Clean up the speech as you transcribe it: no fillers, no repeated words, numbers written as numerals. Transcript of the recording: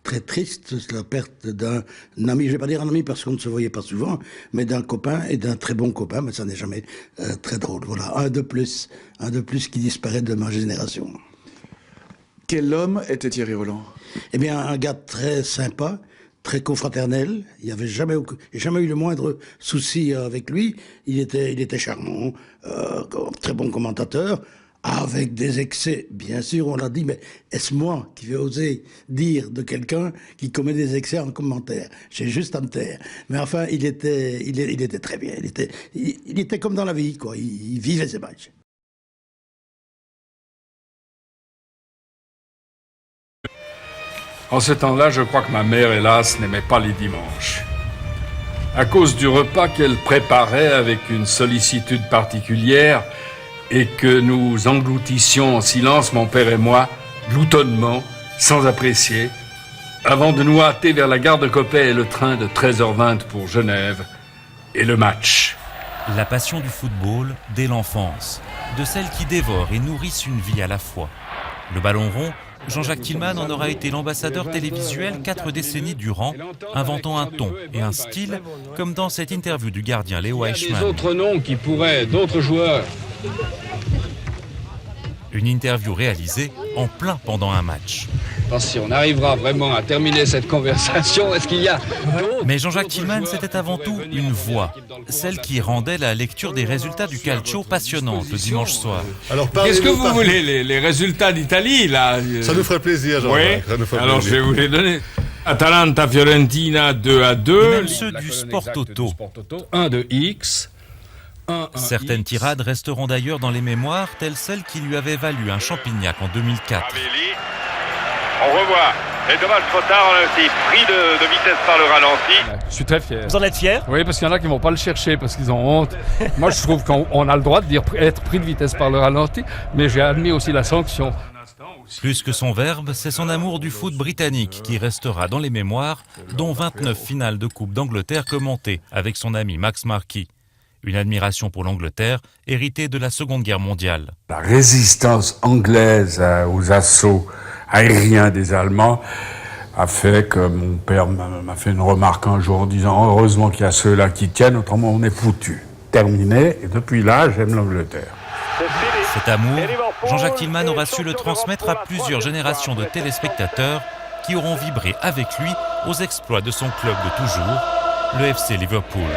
très triste, la perte d'un ami, je vais pas dire un ami parce qu'on ne se voyait pas souvent, mais d'un copain et d'un très bon copain, mais ça n'est jamais très drôle. Voilà, un de plus qui disparaît de ma génération. Quel homme était Thierry Roland? Eh bien, un gars très sympa, très confraternel. Il n'y avait jamais eu le moindre souci avec lui. Il était charmant, très bon commentateur, avec des excès. Bien sûr, on l'a dit, mais est-ce moi qui vais oser dire de quelqu'un qui commet des excès en commentaire? J'ai juste à me taire. Mais enfin, il était très bien. Il était comme dans la vie, quoi. Il vivait ses matchs. En ce temps-là, je crois que ma mère, hélas, n'aimait pas les dimanches. À cause du repas qu'elle préparait avec une sollicitude particulière et que nous engloutissions en silence, mon père et moi, gloutonnement, sans apprécier, avant de nous hâter vers la gare de Coppet et le train de 13h20 pour Genève et le match. La passion du football dès l'enfance, de celles qui dévorent et nourrissent une vie à la fois. Le ballon rond, Jean-Jacques Tillman en aura été l'ambassadeur télévisuel 4 décennies durant, inventant un ton et un style, comme dans cette interview du gardien Léo Eichmann. Il y a des autres noms qui pourraient, d'autres joueurs. Une interview réalisée en plein pendant un match. Si on arrivera vraiment à terminer cette conversation, est-ce qu'il y a... Mais Jean-Jacques Tillman, c'était avant tout une voix, celle qui rendait la lecture des résultats du calcio passionnante le dimanche soir. Alors, qu'est-ce que vous voulez, les résultats d'Italie, là? Ça nous ferait plaisir, Jean-Jacques. Oui, alors je vais vous les donner. Atalanta-Fiorentina 2-2. Et même ceux du Sport Toto. 1 de X. Certaines tirades resteront d'ailleurs dans les mémoires, telles celles qui lui avaient valu un Champignac en 2004. On revoit. Et dommage, trop tard, on a été pris de vitesse par le ralenti. Je suis très fier. Vous en êtes fier? Oui, parce qu'il y en a qui ne vont pas le chercher parce qu'ils ont honte. Moi, je trouve qu'on a le droit de dire être pris de vitesse par le ralenti, mais j'ai admis aussi la sanction. Plus que son verbe, c'est son amour du foot britannique qui restera dans les mémoires, dont 29 finales de Coupe d'Angleterre commentées avec son ami Max Marquis. Une admiration pour l'Angleterre héritée de la Seconde Guerre mondiale. La résistance anglaise aux assauts aériens des Allemands a fait que mon père m'a fait une remarque un jour en disant « Heureusement qu'il y a ceux-là qui tiennent, autrement on est foutus ». Terminé, et depuis là, j'aime l'Angleterre. Cet amour, Jean-Jacques Tillman aura su le transmettre à plusieurs générations de téléspectateurs qui auront vibré avec lui aux exploits de son club de toujours, le FC Liverpool.